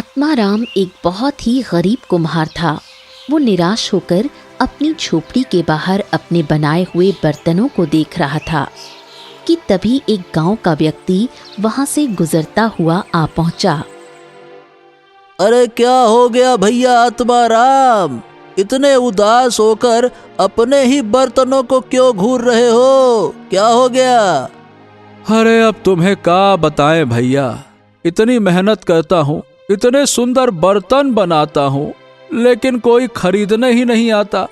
आत्माराम एक बहुत ही गरीब कुम्हार था। वो निराश होकर अपनी झोपड़ी के बाहर अपने बनाए हुए बर्तनों को देख रहा था कि तभी एक गांव का व्यक्ति वहां से गुजरता हुआ आ पहुंचा। अरे क्या हो गया भैया आत्माराम, इतने उदास होकर अपने ही बर्तनों को क्यों घूर रहे हो? क्या हो गया? अरे अब तुम्हें क्या बताएं भैया, इतनी मेहनत करता हूँ, इतने सुंदर बर्तन बनाता हूँ, लेकिन कोई खरीदने ही नहीं आता।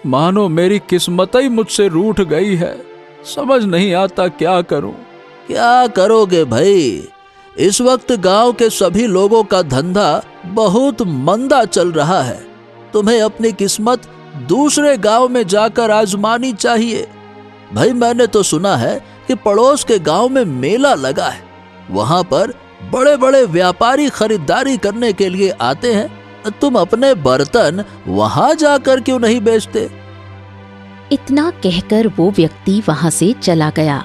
मानो मेरी किस्मत ही मुझसे रूठ गई है। समझ नहीं आता क्या करूं। क्या करोगे भाई? इस वक्त गांव के सभी लोगों का धंधा बहुत मंदा चल रहा है। तुम्हें अपनी किस्मत दूसरे गांव में जाकर आजमानी चाहिए। भाई मैंने तो सुना है कि पड़ोस के गांव में मेला लगा है, वहां पर बड़े बड़े व्यापारी खरीदारी करने के लिए आते हैं। तुम अपने बर्तन वहां जाकर क्यों नहीं बेचते? इतना कहकर वो व्यक्ति वहां से चला गया।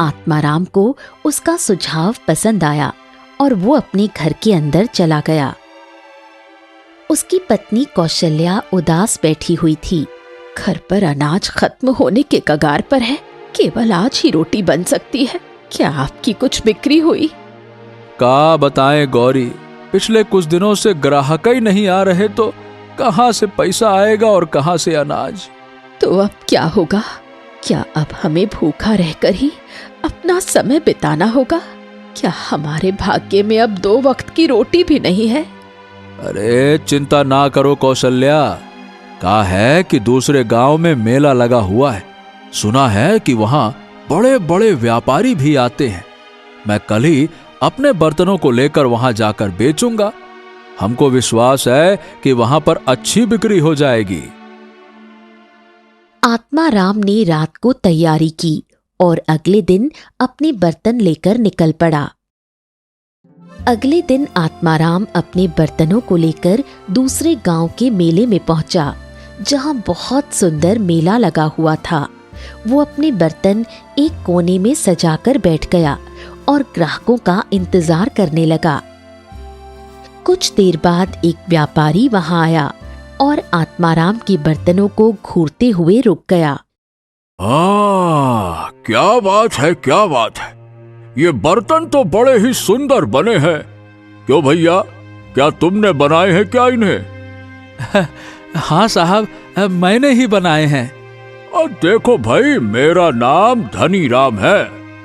आत्माराम को उसका सुझाव पसंद आया और वो अपने घर के अंदर चला गया। उसकी पत्नी कौशल्या उदास बैठी हुई थी। घर पर अनाज खत्म होने के कगार पर है, केवल आज ही रोटी बन सकती है। क्या आपकी कुछ बिक्री हुई? क्या बताएं गौरी, पिछले कुछ दिनों से ग्राहक ही नहीं आ रहे, तो कहाँ से पैसा आएगा और कहाँ से अनाज। तो अब क्या होगा? क्या अब हमें भूखा रहकर ही अपना समय बिताना होगा? क्या हमारे भाग्य में अब 2 वक्त की रोटी भी नहीं है? अरे चिंता ना करो कौशल्या, कहा है कि दूसरे गांव में मेला लगा हुआ है। सुना है कि वहां बड़े बड़े व्यापारी भी आते हैं। मैं कल ही अपने बर्तनों को लेकर वहां जाकर बेचूंगा। हमको विश्वास है कि वहां पर अच्छी बिक्री हो जाएगी। आत्माराम ने रात को तैयारी की और अगले दिन अपने बर्तन लेकर निकल पड़ा। अगले दिन आत्माराम अपने बर्तनों को लेकर दूसरे गांव के मेले में पहुंचा, जहां बहुत सुंदर मेला लगा हुआ था। वो अपने बर्तन एक कोने में सजाकर बैठ गया और ग्राहकों का इंतजार करने लगा। कुछ देर बाद एक व्यापारी वहां आया और आत्माराम के बर्तनों को घूरते हुए रुक गया। क्या बात है, क्या बात है, ये बर्तन तो बड़े ही सुंदर बने हैं। क्यों भैया, क्या तुमने बनाए हैं क्या इन्हें? हाँ साहब, मैंने ही बनाए हैं। और देखो भाई, मेरा नाम धनी राम है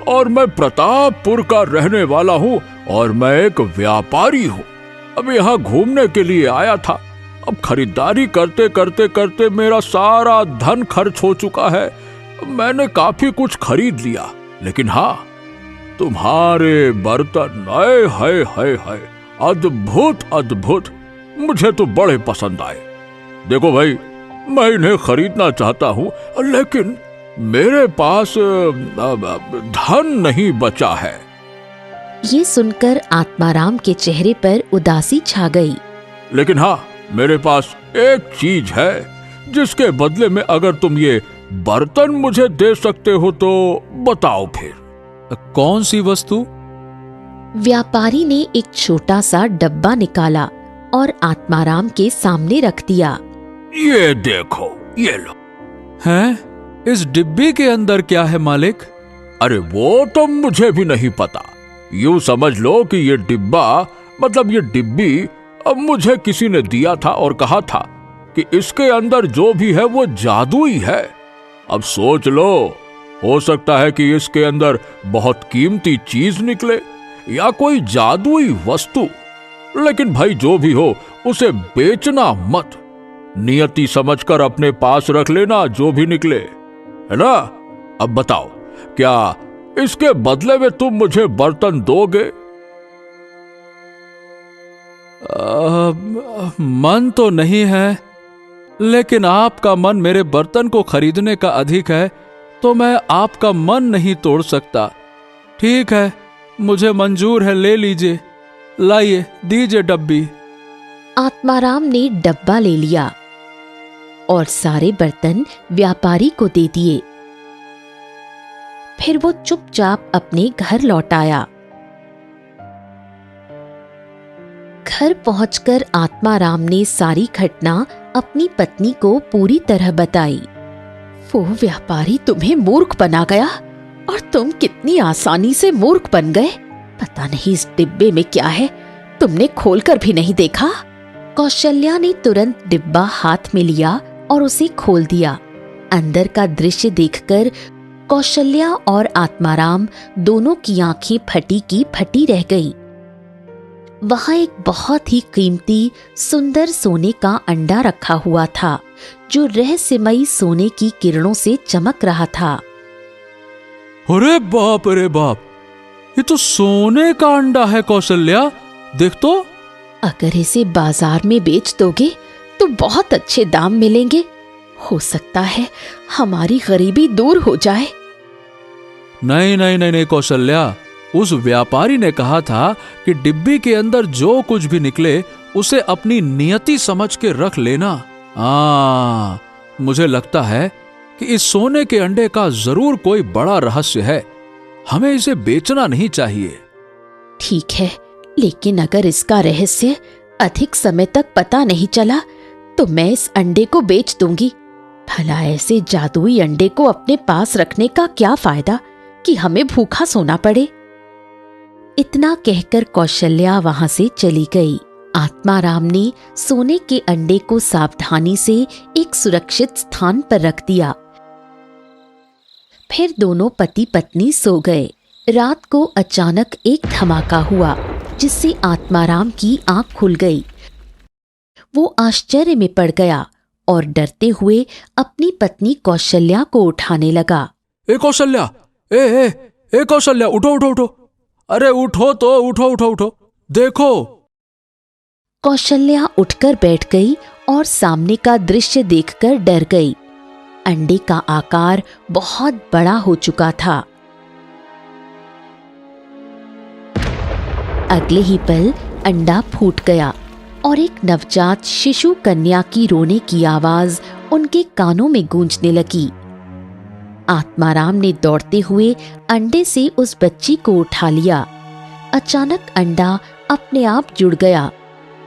और मैं प्रतापपुर का रहने वाला हूँ और मैं एक व्यापारी हूँ। अब यहाँ घूमने के लिए आया था। अब खरीदारी करते करते करते मेरा सारा धन खर्च हो चुका है। मैंने काफी कुछ खरीद लिया, लेकिन हाँ, तुम्हारे बर्तन आए हाय हाय हाय, अद्भुत अद्भुत, मुझे तो बड़े पसंद आए। देखो भाई, मैं इन्हें खरीदना चाहता हूँ, लेकिन मेरे पास धन नहीं बचा है। ये सुनकर आत्माराम के चेहरे पर उदासी छा गई। लेकिन हाँ, मेरे पास एक चीज है जिसके बदले में अगर तुम ये बर्तन मुझे दे सकते हो तो बताओ फिर। कौन सी वस्तु? व्यापारी ने एक छोटा सा डब्बा निकाला और आत्माराम के सामने रख दिया। ये देखो, ये लो। हैं? इस डिब्बे के अंदर क्या है मालिक? अरे वो तो मुझे भी नहीं पता। यूं समझ लो कि ये डिब्बा, मतलब ये डिब्बी, अब मुझे किसी ने दिया था और कहा था कि इसके अंदर जो भी है वो जादुई है। अब सोच लो, हो सकता है कि इसके अंदर बहुत कीमती चीज निकले या कोई जादुई वस्तु। लेकिन भाई जो भी हो, उसे बेचना मत। नियति समझकर अपने पास रख लेना जो भी निकले, है ना? अब बताओ, क्या इसके बदले में तुम मुझे बर्तन दोगे? मन तो नहीं है, लेकिन आपका मन मेरे बर्तन को खरीदने का अधिक है, तो मैं आपका मन नहीं तोड़ सकता। ठीक है, मुझे मंजूर है, ले लीजिए। लाइए, दीजिए डब्बी। आत्माराम ने डब्बा ले लिया और सारे बर्तन व्यापारी को दे दिए। फिर वो चुपचाप अपने घर लौट आया। घर पहुंचकर आत्माराम ने सारी घटना अपनी पत्नी को पूरी तरह बताई। वो व्यापारी तुम्हें मूर्ख बना गया और तुम कितनी आसानी से मूर्ख बन गए। पता नहीं इस डिब्बे में क्या है, तुमने खोलकर भी नहीं देखा। कौशल्या ने तुरंत डिब्बा हाथ में लिया और उसे खोल दिया। अंदर का दृश्य देखकर कौशल्या और आत्माराम दोनों की आंखें फटी की फटी रह गईं। वहां एक बहुत ही कीमती सुंदर सोने का अंडा रखा हुआ था जो रहस्यमयी सोने की किरणों से चमक रहा था। अरे बाप, ये तो सोने का अंडा है कौशल्या, देख तो। अगर इसे बाजार में बेच दोगे तो बहुत अच्छे दाम मिलेंगे। हो सकता है हमारी गरीबी दूर हो जाए। नहीं कौशल्या, उस व्यापारी ने कहा था कि डिब्बी के अंदर जो कुछ भी निकले उसे अपनी नियति समझ के रख लेना। मुझे लगता है कि इस सोने के अंडे का जरूर कोई बड़ा रहस्य है, हमें इसे बेचना नहीं चाहिए। ठीक है, लेकिन अगर इसका रहस्य अधिक समय तक पता नहीं चला तो मैं इस अंडे को बेच दूंगी। भला ऐसे जादुई अंडे को अपने पास रखने का क्या फायदा कि हमें भूखा सोना पड़े। इतना कहकर कौशल्या वहां से चली गई। आत्माराम ने सोने के अंडे को सावधानी से एक सुरक्षित स्थान पर रख दिया। फिर दोनों पति पत्नी सो गए। रात को अचानक एक धमाका हुआ जिससे आत्माराम की आंख खुल गई। वो आश्चर्य में पड़ गया और डरते हुए अपनी पत्नी कौशल्या को उठाने लगा। ए कौशल्या, ए कौशल्या, उठो। अरे उठो तो, उठो, देखो। कौशल्या उठकर बैठ गई और सामने का दृश्य देखकर डर गई। अंडे का आकार बहुत बड़ा हो चुका था। अगले ही पल अंडा फूट गया और एक नवजात शिशु कन्या की रोने की आवाज उनके कानों में गूंजने लगी। आत्माराम ने दौड़ते हुए अंडे से उस बच्ची को उठा लिया। अचानक अंडा अपने आप जुड़ गया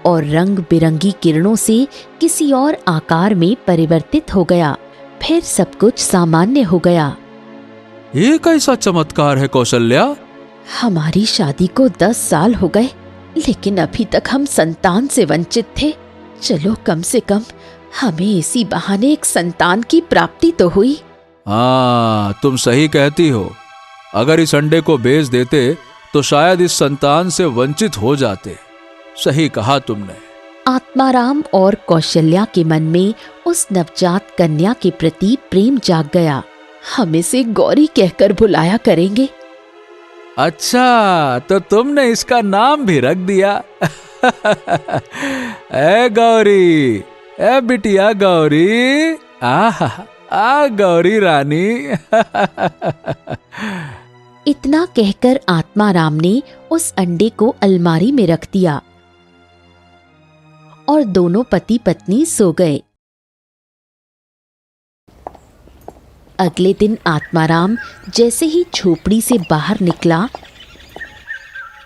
और रंग बिरंगी किरणों से किसी और आकार में परिवर्तित हो गया। फिर सब कुछ सामान्य हो गया। ये कैसा चमत्कार है कौशल्या? हमारी शादी को 10 साल हो गए, लेकिन अभी तक हम संतान से वंचित थे। चलो कम से कम हमें इसी बहाने एक संतान की प्राप्ति तो हुई। तुम सही कहती हो। अगर इस अंडे को बेच देते तो शायद इस संतान से वंचित हो जाते। सही कहा तुमने। आत्माराम और कौशल्या के मन में उस नवजात कन्या के प्रति प्रेम जाग गया। हम इसे गौरी कहकर बुलाया करेंगे। अच्छा, तो तुमने इसका नाम भी रख दिया। ए गौरी, ए बिटिया गौरी, आ गौरी रानी। इतना कहकर आत्माराम ने उस अंडे को अलमारी में रख दिया और दोनों पति पत्नी सो गए। अगले दिन आत्माराम जैसे ही झोपड़ी से बाहर निकला,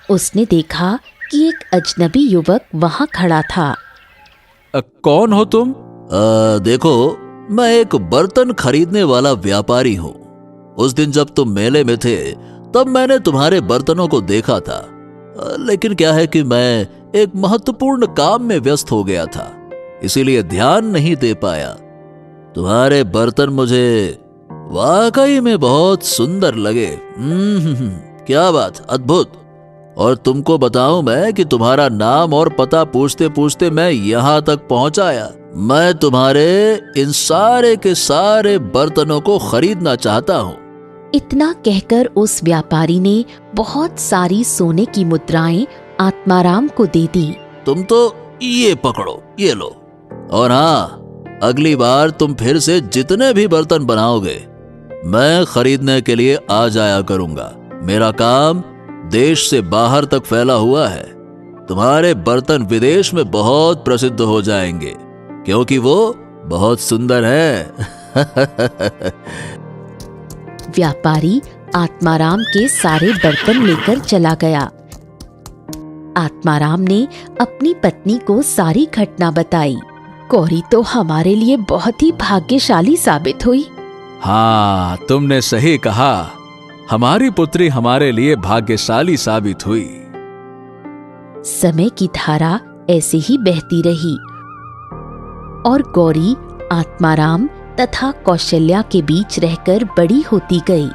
उसने देखा कि एक अजनबी युवक वहां खड़ा था। कौन हो तुम? देखो, मैं एक बर्तन खरीदने वाला व्यापारी हूँ। उस दिन जब तुम मेले में थे तब मैंने तुम्हारे बर्तनों को देखा था, लेकिन क्या है कि मैं एक महत्वपूर्ण काम में व्यस्त हो गया था, इसीलिए ध्यान नहीं दे पाया। तुम्हारे बर्तन मुझे वाकई में बहुत सुंदर लगे। क्या बात, अद्भुत। और तुमको बताऊं मैं कि तुम्हारा नाम और पता पूछते पूछते मैं यहाँ तक पहुँच आया। मैं तुम्हारे इन सारे के सारे बर्तनों को खरीदना चाहता हूँ। इतना कहकर उस व्यापारी ने बहुत सारी सोने की मुद्राएं आत्माराम को दे दी। तुम तो ये पकड़ो, ये लो। और हाँ, अगली बार तुम फिर से जितने भी बर्तन बनाओगे मैं खरीदने के लिए आ जाया करूंगा। मेरा काम देश से बाहर तक फैला हुआ है। तुम्हारे बर्तन विदेश में बहुत प्रसिद्ध हो जाएंगे क्योंकि वो बहुत सुंदर है। व्यापारी आत्माराम के सारे बर्तन लेकर चला गया। आत्माराम ने अपनी पत्नी को सारी घटना बताई। गौरी तो हमारे लिए बहुत ही भाग्यशाली साबित हुई। हाँ, तुमने सही कहा। हमारी पुत्री हमारे लिए भाग्यशाली साबित हुई। समय की धारा ऐसे ही बहती रही और गौरी आत्माराम तथा कौशल्या के बीच रहकर बड़ी होती गई।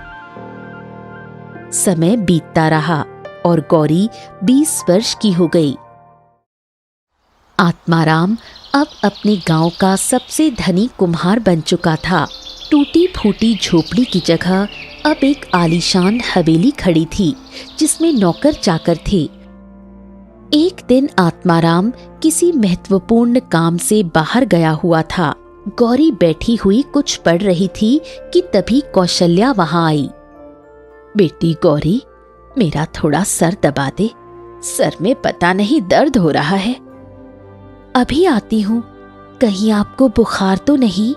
समय बीतता रहा और गौरी 20 वर्ष की हो गई। आत्माराम अब अपने गांव का सबसे धनी कुम्हार बन चुका था। टूटी फूटी झोपड़ी की जगह अब एक आलीशान हवेली खड़ी थी जिसमें नौकर चाकर थे। एक दिन आत्माराम किसी महत्वपूर्ण काम से बाहर गया हुआ था। गौरी बैठी हुई कुछ पढ़ रही थी कि तभी कौशल्या वहां आई। बेटी गौरी, मेरा थोड़ा सर दबा दे, सर में पता नहीं दर्द हो रहा है। अभी आती हूँ, कहीं आपको बुखार तो नहीं?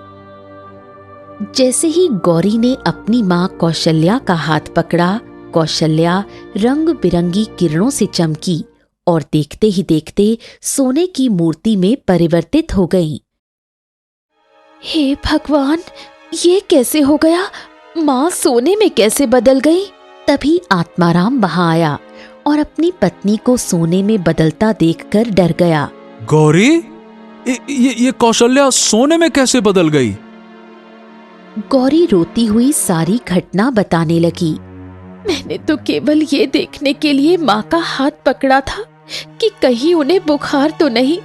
जैसे ही गौरी ने अपनी माँ कौशल्या का हाथ पकड़ा, कौशल्या रंग बिरंगी किरणों से चमकी और देखते ही देखते सोने की मूर्ति में परिवर्तित हो गई। हे भगवान, ये कैसे हो गया? माँ सोने में कैसे बदल गई? तभी आत्माराम वहां आया और अपनी पत्नी को सोने में बदलता देखकर डर गया। गौरी, ये कौशल्या सोने में कैसे बदल गई? गौरी रोती हुई सारी घटना बताने लगी। मैंने तो केवल ये देखने के लिए माँ का हाथ पकड़ा था कि कहीं उन्हें बुखार तो नहीं।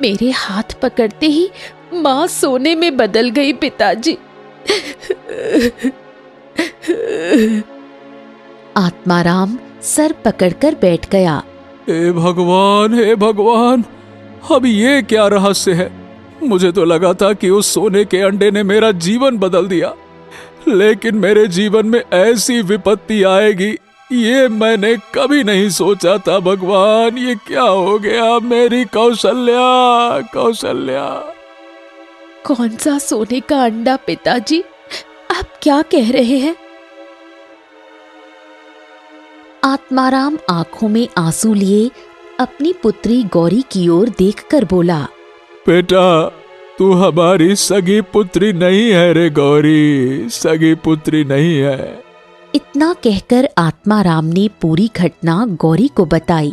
मेरे हाथ पकड़ते ही माँ सोने में बदल गई पिताजी। आत्माराम सर पकड़कर बैठ गया। हे भगवान, हे भगवान, अब ये क्या रहस्य है? मुझे तो लगा था कि उस सोने के अंडे ने मेरा जीवन बदल दिया, लेकिन मेरे जीवन में ऐसी विपत्ति आएगी ये मैंने कभी नहीं सोचा था। भगवान, ये क्या हो गया? मेरी कौशल्या, कौशल्या। कौन सा सोने का अंडा पिताजी? आप क्या कह रहे हैं? आत्माराम आंखों में आंसू लिए अपनी पुत्री गौरी की ओर देखकर बोला, बेटा, तू हमारी सगी पुत्री नहीं है रे गौरी, सगी पुत्री नहीं है। इतना कहकर आत्माराम ने पूरी घटना गौरी को बताई।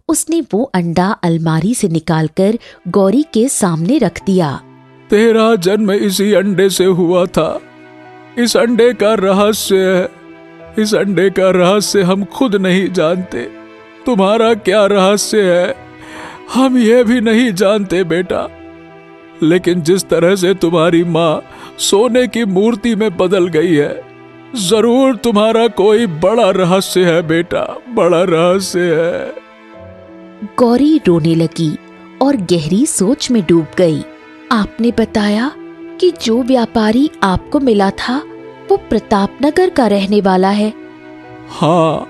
उसने वो अंडा अलमारी से निकालकर गौरी के सामने रख दिया। तेरा जन्म इसी अंडे से हुआ था। इस अंडे का रहस्य है। इस अंडे का रहस्य हम खुद नहीं जानते। तुम्हारा क्या रहस्य है हम ये भी नहीं जानते बेटा, लेकिन जिस तरह से तुम्हारी माँ सोने की मूर्ति में बदल गई है, जरूर तुम्हारा कोई बड़ा रहस्य है बेटा, बड़ा रहस्य है। गौरी रोने लगी और गहरी सोच में डूब गई। आपने बताया कि जो व्यापारी आपको मिला था वो प्रतापनगर का रहने वाला है। हाँ,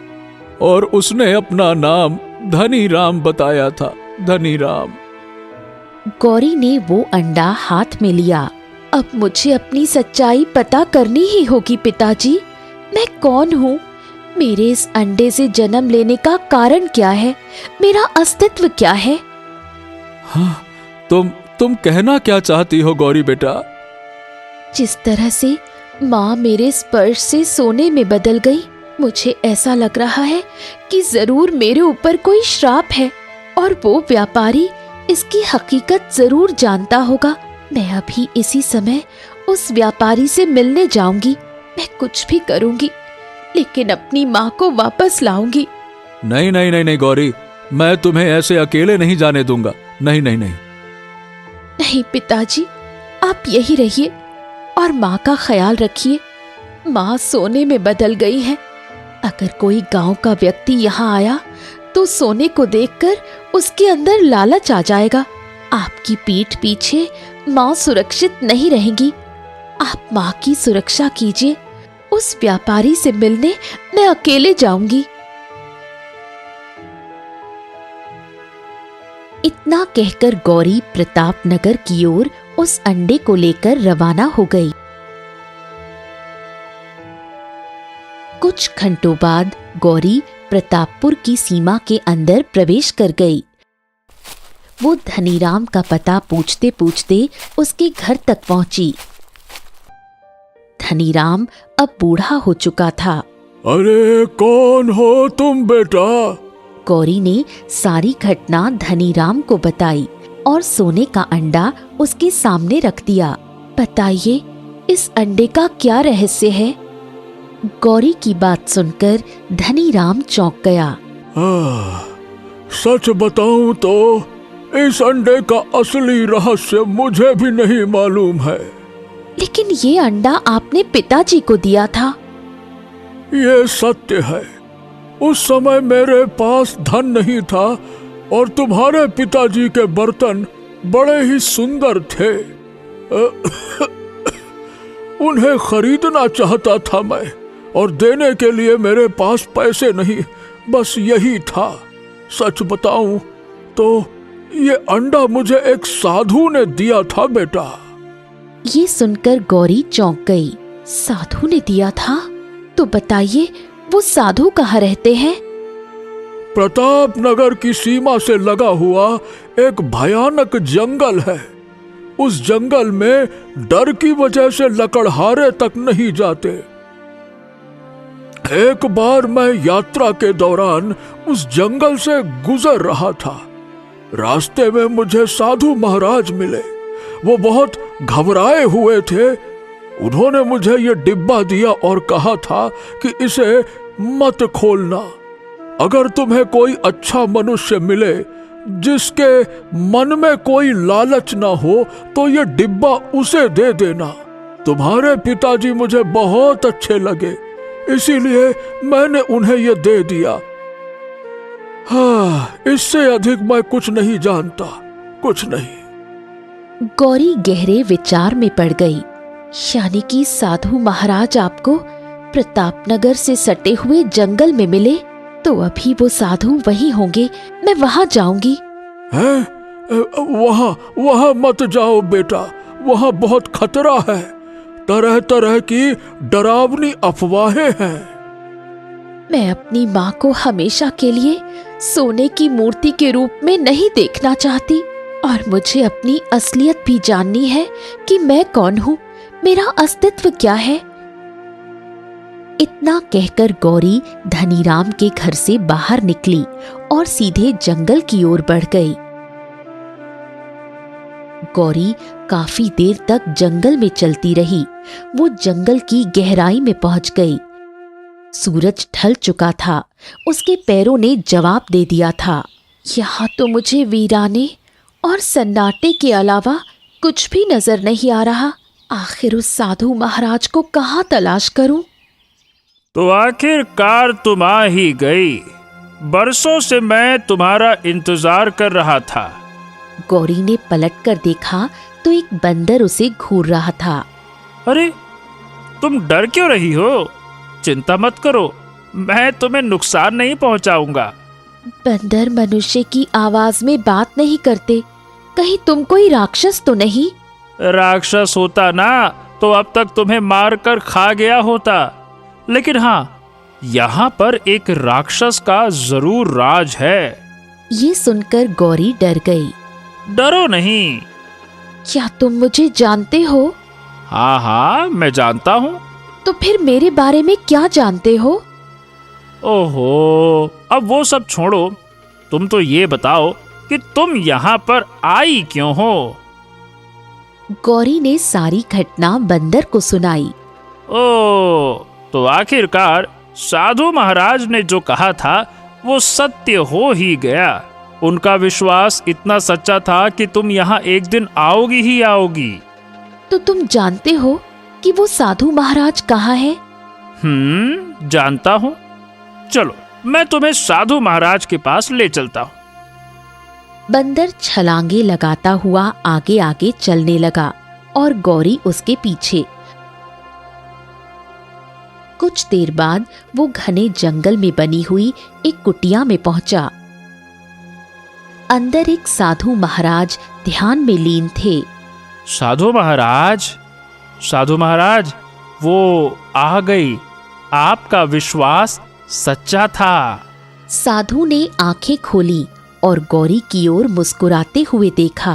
और उसने अपना नाम धनी राम बताया था, धनी राम। गौरी ने वो अंडा हाथ में लिया। अब मुझे अपनी सच्चाई पता करनी ही होगी पिताजी। मैं कौन हूँ? मेरे इस अंडे से जन्म लेने का कारण क्या है? मेरा अस्तित्व क्या है? हाँ, तुम कहना क्या चाहती हो गौरी बेटा? जिस तरह से माँ मेरे स्पर्श से सोने में बदल गई, मुझे ऐसा लग रहा है कि जरूर मेरे ऊपर कोई श्राप है और वो व्यापारी इसकी हकीकत जरूर जानता होगा। मैं अभी इसी समय उस व्यापारी से मिलने जाऊंगी। मैं कुछ भी करूंगी, लेकिन अपनी माँ को वापस लाऊंगी। नहीं नहीं नहीं नहीं गौरी, मैं तुम्हें ऐसे अकेले नहीं जाने दूंगा। नहीं नहीं नहीं। नहीं पिताजी, आप यही रहिए और माँ का ख्याल रखिए। माँ सोने में बदल गई है। अगर कोई गांव का व्यक्ति यहाँ आया तो सोने को देखकर उसके अंदर लालच आ जाएगा। आपकी पीठ पीछे माँ सुरक्षित नहीं रहेंगी। आप माँ की सुरक्षा कीजिए। उस व्यापारी से मिलने मैं अकेले जाऊंगी। इतना कहकर गौरी प्रतापनगर की ओर उस अंडे को लेकर रवाना हो गई। कुछ घंटों बाद गौरी प्रतापपुर की सीमा के अंदर प्रवेश कर गई। वो धनीराम का पता पूछते पूछते उसके घर तक पहुंची। धनीराम अब बूढ़ा हो चुका था। अरे कौन हो तुम बेटा? गौरी ने सारी घटना धनीराम को बताई और सोने का अंडा उसके सामने रख दिया। बताइए, इस अंडे का क्या रहस्य है? गौरी की बात सुनकर धनीराम चौंक गया। सच बताऊं तो इस अंडे का असली रहस्य मुझे भी नहीं मालूम है। लेकिन ये अंडा आपने पिताजी को दिया था। ये सत्य है। उस समय मेरे पास धन नहीं था और तुम्हारे पिताजी के बर्तन बड़े ही सुंदर थे। उन्हें खरीदना चाहता था मैं, और देने के लिए मेरे पास पैसे नहीं, बस यही था। सच बताऊं तो ये अंडा मुझे एक साधु ने दिया था बेटा। ये सुनकर गौरी चौंक गई। साधु ने दिया था? तो बताइए, वो साधु कहाँ रहते हैं? प्रताप नगर की सीमा से लगा हुआ एक भयानक जंगल है। उस जंगल में डर की वजह से लकड़हारे तक नहीं जाते। एक बार मैं यात्रा के दौरान उस जंगल से गुजर रहा था। रास्ते में मुझे साधु महाराज मिले। वो बहुत घबराए हुए थे। उन्होंने मुझे ये डिब्बा दिया और कहा था कि इसे मत खोलना। अगर तुम्हें कोई अच्छा मनुष्य मिले जिसके मन में कोई लालच ना हो तो ये डिब्बा उसे दे देना। तुम्हारे पिताजी मुझे बहुत अच्छे लगे, इसीलिए मैंने उन्हें ये दे दिया। हाँ, इससे अधिक मैं कुछ नहीं जानता, कुछ नहीं। गौरी गहरे विचार में पड़ गई। यानी कि साधु महाराज आपको प्रतापनगर से सटे हुए जंगल में मिले, तो अभी वो साधु वहीं होंगे। मैं वहां जाऊंगी। हैं? वहां मत जाओ बेटा, वहां बहुत खतरा है। तरह तरह की डरावनी अफवाहें हैं। मैं अपनी माँ को हमेशा के लिए सोने की मूर्ति के रूप में नहीं देखना चाहती, और मुझे अपनी असलियत भी जाननी है कि मैं कौन हूँ, मेरा अस्तित्व क्या है। इतना कहकर गौरी धनीराम के घर से बाहर निकली और सीधे जंगल की ओर बढ़ गई। गौरी काफी देर तक जंगल में चलती रही। वो जंगल की गहराई में पहुंच गई। सूरज ढल चुका था। उसके पैरों ने जवाब दे दिया था। यहाँ तो मुझे वीराने और सन्नाटे के अलावा कुछ भी नजर नहीं आ रहा। आखिर उस साधु महाराज को कहाँ तलाश करूं? तो आखिरकार तुम आ ही गई। बरसों से मैं तुम्हारा इंतजार कर रहा था। गौरी ने पलटकर देखा तो एक बंदर उसे घूर रहा था। अरे, तुम डर क्यों रही हो? चिंता मत करो, मैं तुम्हें नुकसान नहीं पहुंचाऊंगा। बंदर मनुष्य की आवाज में बात नहीं करते। कहीं तुम कोई राक्षस तो नहीं? राक्षस होता ना तो अब तक तुम्हें मारकर खा गया होता। लेकिन हाँ, यहाँ पर एक राक्षस का जरूर राज है। ये सुनकर गौरी डर गई। डरो नहीं। क्या तुम मुझे जानते हो? हाँ हाँ, मैं जानता हूँ। तो फिर मेरे बारे में क्या जानते हो? ओहो, अब वो सब छोड़ो। तुम तो ये बताओ कि तुम यहाँ पर आई क्यों हो? गौरी ने सारी घटना बंदर को सुनाई। ओ, तो आखिरकार साधु महाराज ने जो कहा था वो सत्य हो ही गया। उनका विश्वास इतना सच्चा था कि तुम यहाँ एक दिन आओगी ही आओगी। तो तुम जानते हो कि वो साधु महाराज कहाँ है? जानता हूँ। चलो, मैं तुम्हें साधु महाराज के पास ले चलता हूँ। बंदर छलांगे लगाता हुआ आगे आगे चलने लगा और गौरी उसके पीछे। कुछ देर बाद वो घने जंगल में बनी हुई एक कुटिया में पहुंचा। अंदर एक साधु महाराज ध्यान में लीन थे। साधु महाराज, वो आ गई। आपका विश्वास सच्चा था। साधु ने आंखें खोली और गौरी की ओर मुस्कुराते हुए देखा।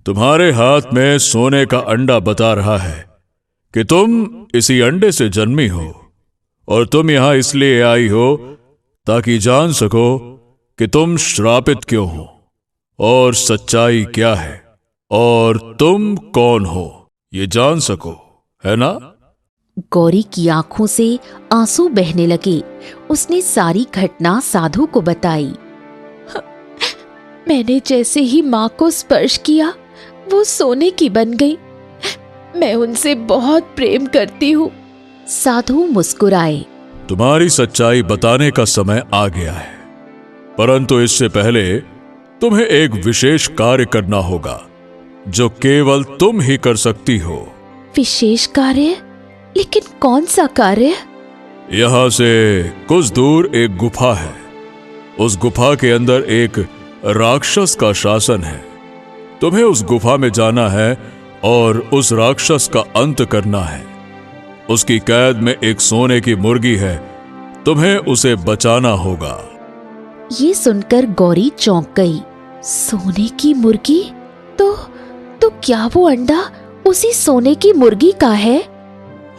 तुम्हारे हाथ में सोने का अंडा बता रहा है कि तुम इसी अंडे से जन्मी हो और तुम यहां इसलिए आई हो ताकि जान सको कि तुम श्रापित क्यों हो और सच्चाई क्या है और तुम कौन हो, ये जान सको, है ना? गौरी की आंखों से आंसू बहने लगे। उसने सारी घटना साधु को बताई। मैंने जैसे ही माँ को स्पर्श किया वो सोने की बन गई। मैं उनसे बहुत प्रेम करती हूँ। साधु मुस्कुराए। तुम्हारी सच्चाई बताने का समय आ गया है, परंतु इससे पहले तुम्हें एक विशेष कार्य करना होगा जो केवल तुम ही कर सकती हो। विशेष कार्य? लेकिन कौन सा कार्य? यहां से कुछ दूर एक गुफा है। उस गुफा के अंदर एक राक्षस का शासन है। तुम्हें उस गुफा में जाना है और उस राक्षस का अंत करना है। उसकी कैद में एक सोने की मुर्गी है, तुम्हें उसे बचाना होगा। ये सुनकर गौरी चौंक गई। सोने की मुर्गी? तो क्या वो अंडा उसी सोने की मुर्गी का है?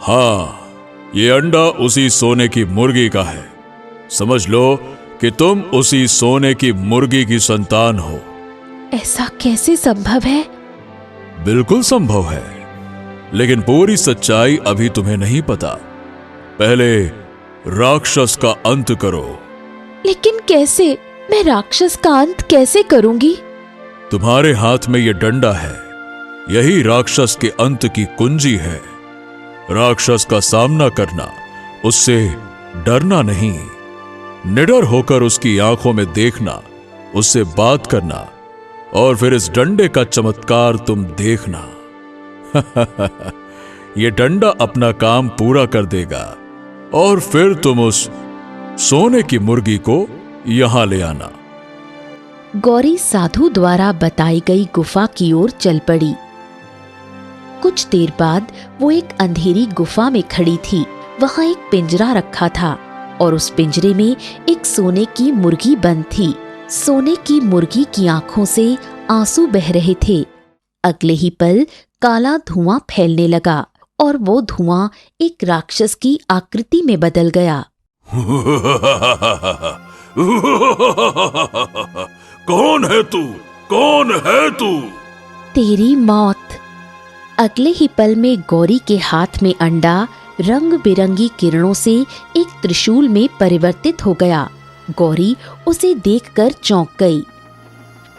हाँ, ये अंडा उसी सोने की मुर्गी का है। समझ लो कि तुम उसी सोने की मुर्गी की संतान हो। ऐसा कैसे संभव है? बिल्कुल संभव है, लेकिन पूरी सच्चाई अभी तुम्हें नहीं पता। पहले राक्षस का अंत करो। लेकिन कैसे? मैं राक्षस का अंत कैसे करूंगी? तुम्हारे हाथ में यह डंडा है, यही राक्षस के अंत की कुंजी है। राक्षस का सामना करना, उससे डरना नहीं, निडर होकर उसकी आंखों में देखना, उससे बात करना और फिर इस डंडे का चमत्कार तुम देखना। यह डंडा अपना काम पूरा कर देगा और फिर तुम उस सोने की मुर्गी को यहां ले आना। गौरी साधु द्वारा बताई गई गुफा की ओर चल पड़ी। कुछ देर बाद वो एक अंधेरी गुफा में खड़ी थी। वहां एक पिंजरा रखा था और उस पिंजरे में एक सोने की मुर्गी बंद थी। सोने की मुर्गी की आंखों से आंसू बह रहे थे। अगले ही पल काला धुआं फैलने लगा और वो धुआं एक राक्षस की आकृति में बदल गया। कौन है तू? कौन है तू? तेरी मौत। अगले ही पल में गौरी के हाथ में अंडा रंग बिरंगी किरणों से एक त्रिशूल में परिवर्तित हो गया। गौरी उसे देखकर चौंक गई,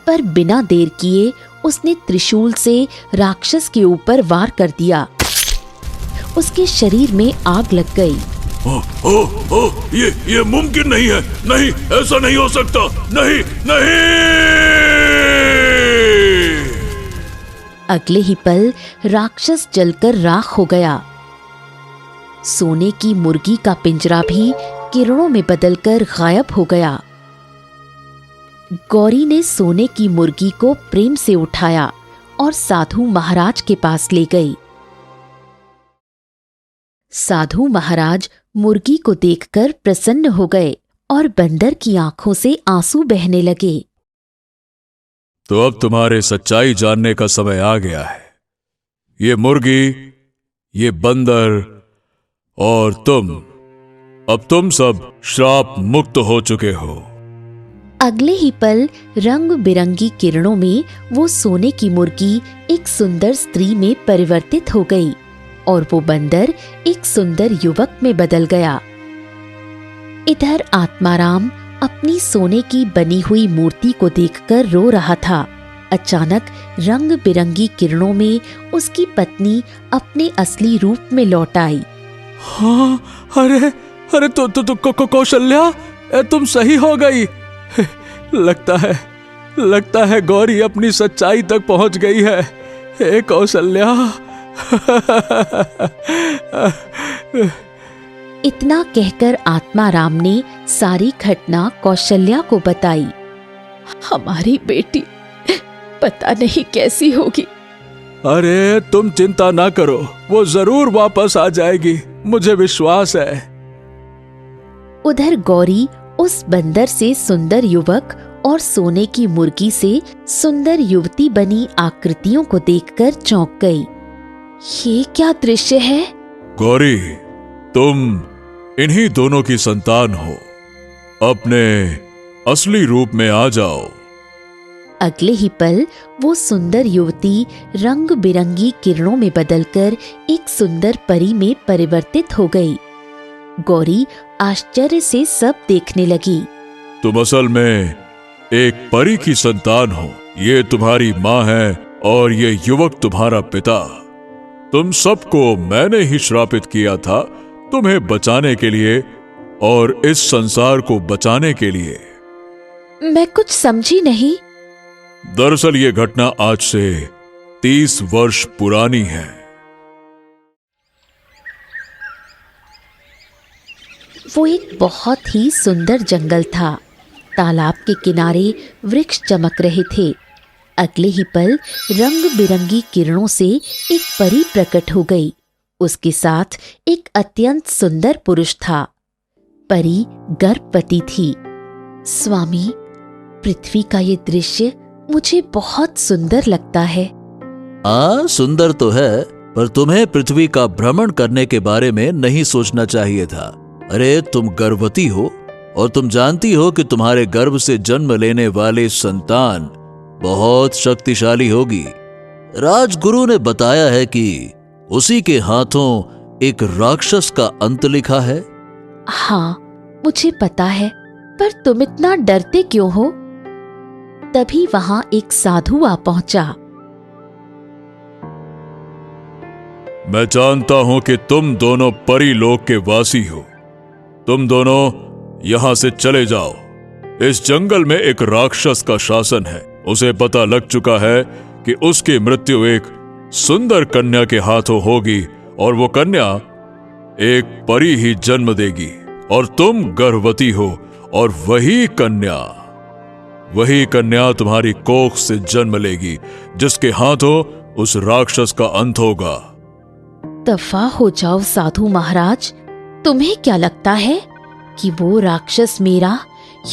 पर बिना देर किए उसने त्रिशूल से राक्षस के ऊपर वार कर दिया। उसके शरीर में आग लग गई। ये मुमकिन नहीं है। नहीं, ऐसा नहीं हो सकता। नहीं, नहीं। अगले ही पल राक्षस जलकर राख हो गया। सोने की मुर्गी का पिंजरा भी किरणों में बदलकर गायब हो गया। गौरी ने सोने की मुर्गी को प्रेम से उठाया और साधु महाराज के पास ले गई। साधु महाराज मुर्गी को देखकर प्रसन्न हो गए और बंदर की आंखों से आंसू बहने लगे। तो अब तुम्हारे सच्चाई जानने का समय आ गया है। ये मुर्गी, ये बंदर और अब तुम सब श्राप मुक्त हो चुके हो। अगले ही पल रंग बिरंगी किरणों में वो सोने की मुर्गी एक सुंदर स्त्री में परिवर्तित हो गई और वो बंदर एक सुंदर युवक में बदल गया। इधर आत्माराम अपनी सोने की बनी हुई मूर्ति को देखकर रो रहा था। अचानक रंग बिरंगी किरणों में उसकी पत्नी अपने असली रूप में लौट आई। हाँ, अरे कौशल्या, तुम सही हो गई। लगता है गौरी अपनी सच्चाई तक पहुंच गई है। हे कौशल्या। इतना कहकर आत्माराम ने सारी घटना कौशल्या को बताई। हमारी बेटी पता नहीं कैसी होगी। अरे तुम चिंता ना करो, वो जरूर वापस आ जाएगी, मुझे विश्वास है। उधर गौरी उस बंदर से सुंदर युवक और सोने की मुर्गी से सुंदर युवती बनी आकृतियों को देखकर चौंक गई। ये क्या दृश्य है? गौरी, तुम इन्हीं दोनों की संतान हो। अपने असली रूप में आ जाओ। अगले ही पल वो सुंदर युवती रंग बिरंगी किरणों में बदलकर एक सुंदर परी में परिवर्तित हो गई। गौरी आश्चर्य से सब देखने लगी। तुम असल में एक परी की संतान हो। ये तुम्हारी माँ है और ये युवक तुम्हारा पिता। तुम सबको मैंने ही श्रापित किया था, तुम्हें बचाने के लिए और इस संसार को बचाने के लिए। मैं कुछ समझी नहीं। दरअसल ये घटना आज से 30 वर्ष पुरानी है। वो एक बहुत ही सुंदर जंगल था। तालाब के किनारे वृक्ष चमक रहे थे। अगले ही पल रंग बिरंगी किरणों से एक परी प्रकट हो गई। उसके साथ एक अत्यंत सुंदर पुरुष था। परी गर्भवती थी। स्वामी, पृथ्वी का ये दृश्य मुझे बहुत सुंदर लगता है। हाँ, सुंदर तो है, पर तुम्हें पृथ्वी का भ्रमण करने के बारे में नहीं सोचना चाहिए था। अरे, तुम गर्भवती हो और तुम जानती हो कि तुम्हारे गर्भ से जन्म लेने वाले संतान बहुत शक्तिशाली होगी। राजगुरु ने बताया है कि उसी के हाथों एक राक्षस का अंत लिखा है। हाँ, मुझे पता है, पर तुम इतना डरते क्यों हो? तभी वहां एक साधु आ पहुंचा। मैं जानता हूं कि तुम दोनों परी लोक के वासी हो। तुम दोनों यहां से चले जाओ। इस जंगल में एक राक्षस का शासन है। उसे पता लग चुका है कि उसकी मृत्यु एक सुंदर कन्या के हाथों होगी और वो कन्या एक परी ही जन्म देगी और तुम गर्भवती हो और वही कन्या तुम्हारी कोख से जन्म लेगी, जिसके हाथों उस राक्षस का अंत होगा। दफा हो जाओ साधु महाराज। तुम्हें क्या लगता है कि वो राक्षस मेरा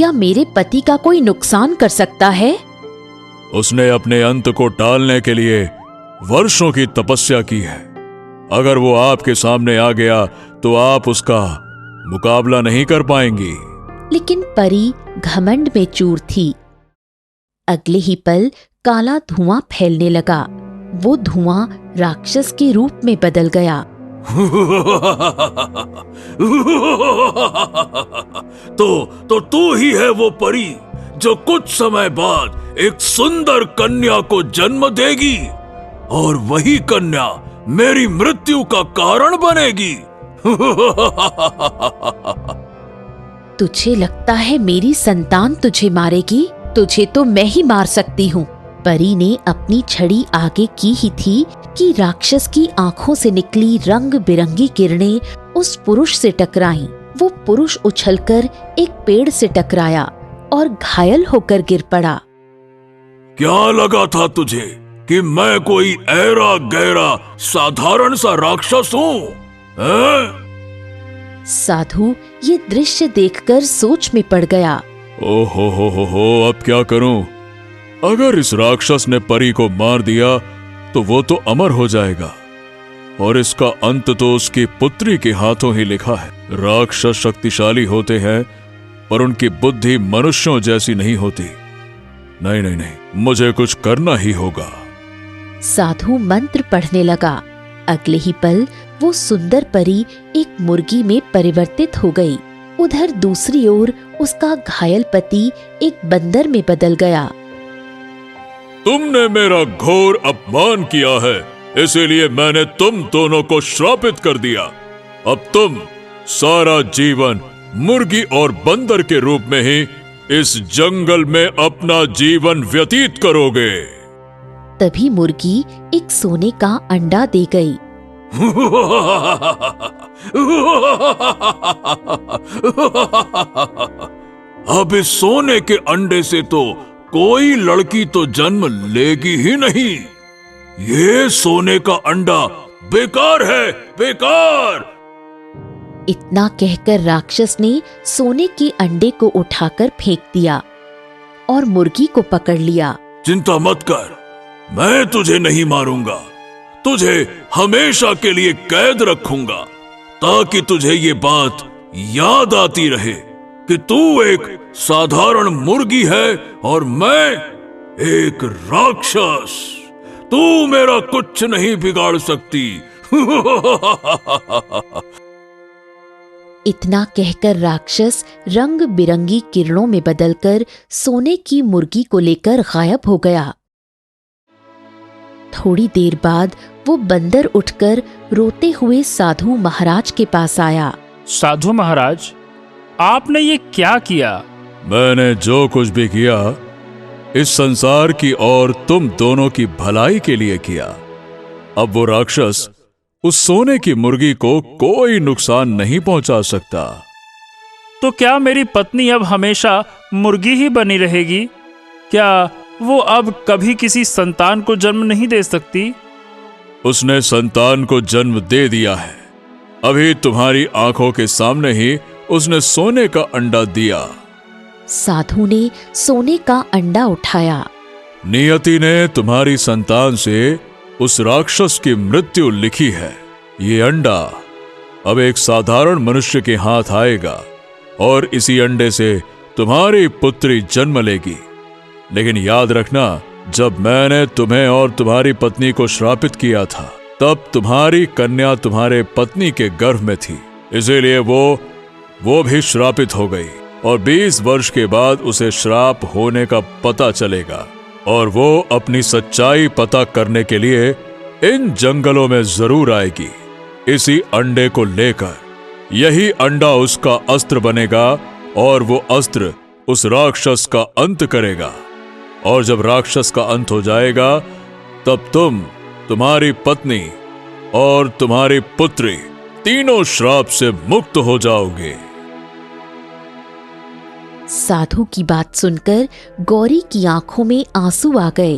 या मेरे पति का कोई नुकसान कर सकता है? उसने अपने अंत को टालने के लिए वर्षों की तपस्या की है। अगर वो आपके सामने आ गया तो आप उसका मुकाबला नहीं कर पाएंगी। लेकिन परी घमंड में चूर थी। अगले ही पल काला धुआं फैलने लगा। वो धुआं राक्षस के रूप में बदल गया। तो तू ही है वो परी जो कुछ समय बाद एक सुंदर कन्या को जन्म देगी और वही कन्या मेरी मृत्यु का कारण बनेगी। तुझे लगता है मेरी संतान तुझे मारेगी? तुझे तो मैं ही मार सकती हूँ। परी ने अपनी छड़ी आगे की ही थी कि राक्षस की आंखों से निकली रंग बिरंगी किरणें उस पुरुष से टकराईं। वो पुरुष उछलकर एक पेड़ से टकराया और घायल होकर गिर पड़ा। क्या लगा था तुझे कि मैं कोई ऐरा गैरा साधारण सा राक्षस हूँ? साधु ये दृश्य देखकर सोच में पड़ गया। ओहो हो, अब क्या करूं? अगर इस राक्षस ने परी को मार दिया तो वो तो अमर हो जाएगा और इसका अंत तो उसकी पुत्री के हाथों ही लिखा है। राक्षस शक्तिशाली होते हैं पर उनकी बुद्धि मनुष्यों जैसी नहीं होती। नहीं, मुझे कुछ करना ही होगा। साधु मंत्र पढ़ने लगा। अगले ही पल वो सुंदर परी एक मुर्गी में परिवर्तित हो गई। उधर दूसरी ओर उसका घायल पति एक बंदर में बदल गया। तुमने मेरा घोर अपमान किया है, इसीलिए मैंने तुम दोनों को श्रापित कर दिया। अब तुम सारा जीवन मुर्गी और बंदर के रूप में ही इस जंगल में अपना जीवन व्यतीत करोगे। तभी मुर्गी एक सोने का अंडा दे गई। अब इस सोने के अंडे से तो कोई लड़की तो जन्म लेगी ही नहीं। ये सोने का अंडा बेकार है, बेकार। इतना कहकर राक्षस ने सोने के अंडे को उठाकर फेंक दिया और मुर्गी को पकड़ लिया। चिंता मत कर, मैं तुझे नहीं मारूंगा, तुझे हमेशा के लिए कैद रखूंगा, ताकि तुझे ये बात याद आती रहे कि तू एक साधारण मुर्गी है और मैं एक राक्षस। तू मेरा कुछ नहीं बिगाड़ सकती। इतना कहकर राक्षस रंग बिरंगी किरणों में बदलकर सोने की मुर्गी को लेकर गायब हो गया। थोड़ी देर बाद वो बंदर उठकर रोते हुए साधु महाराज के पास आया। साधु महाराज, आपने ये क्या किया? मैंने जो कुछ भी किया इस संसार की और तुम दोनों की भलाई के लिए किया। अब वो राक्षस उस सोने की मुर्गी को कोई नुकसान नहीं पहुंचा सकता। तो क्या मेरी पत्नी अब हमेशा मुर्गी ही बनी रहेगी? क्या वो अब कभी किसी संतान को जन्म नहीं दे सकती? उसने संतान को जन्म दे दिया है। अभी तुम्हारी आंखों के सामने ही उसने सोने का अंडा दिया। साधु ने सोने का अंडा उठाया। नियति ने तुम्हारी संतान से उस राक्षस की मृत्यु लिखी है। ये अंडा अब एक साधारण मनुष्य के हाथ आएगा और इसी अंडे से तुम्हारी पुत्री जन्म लेगी। लेकिन याद रखना, जब मैंने तुम्हें और तुम्हारी पत्नी को श्रापित किया था, तब तुम्हारी कन्या तुम्हारे पत्नी के गर्भ में थी, इसीलिए वो भी श्रापित हो गई और 20 वर्ष के बाद उसे श्राप होने का पता चलेगा और वो अपनी सच्चाई पता करने के लिए इन जंगलों में जरूर आएगी इसी अंडे को लेकर। यही अंडा उसका अस्त्र बनेगा और वो अस्त्र उस राक्षस का अंत करेगा। और जब राक्षस का अंत हो जाएगा, तब तुम्हारी पत्नी और तुम्हारी पुत्री तीनों श्राप से मुक्त हो जाओगे। साधु की बात सुनकर गौरी की आंखों में आंसू आ गए।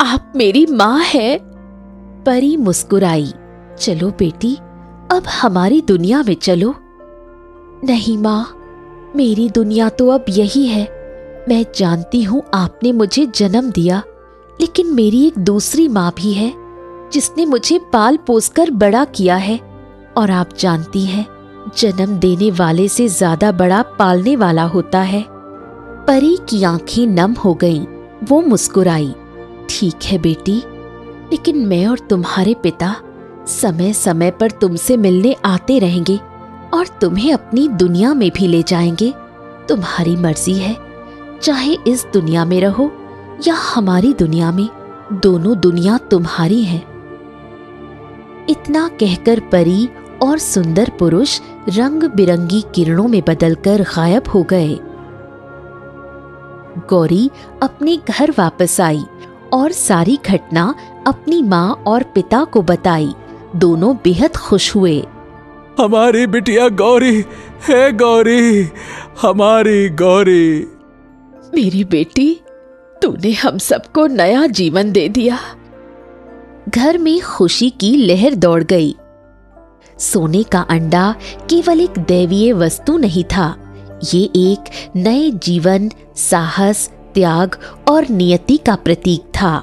आप मेरी माँ है। परी मुस्कुराई। चलो बेटी, अब हमारी दुनिया में चलो। नहीं माँ, मेरी दुनिया तो अब यही है। मैं जानती हूँ आपने मुझे जन्म दिया, लेकिन मेरी एक दूसरी माँ भी है जिसने मुझे पाल पोसकर बड़ा किया है। और आप जानती हैं, जन्म देने वाले से ज्यादा बड़ा पालने वाला होता है। परी की आंखें नम हो गईं। वो मुस्कुराई। ठीक है बेटी, लेकिन मैं और तुम्हारे पिता समय समय पर तुमसे मिलने आते रहेंगे और तुम्हें अपनी दुनिया में भी ले जाएंगे। तुम्हारी मर्जी है, चाहे इस दुनिया में रहो या हमारी दुनिया में, दोनों दुनिया तुम्हारी हैं। इतना कहकर परी और सुंदर पुरुष रंग बिरंगी किरणों में बदलकर गायब हो गए। गौरी अपने घर वापस आई और सारी घटना अपनी माँ और पिता को बताई। दोनों बेहद खुश हुए। हमारी बिटिया गौरी है, गौरी, हमारी गौरी। मेरी बेटी, तूने हम सबको नया जीवन दे दिया। घर में खुशी की लहर दौड़ गई। सोने का अंडा केवल एक दैवीय वस्तु नहीं था, ये एक नए जीवन, साहस, त्याग और नियति का प्रतीक था।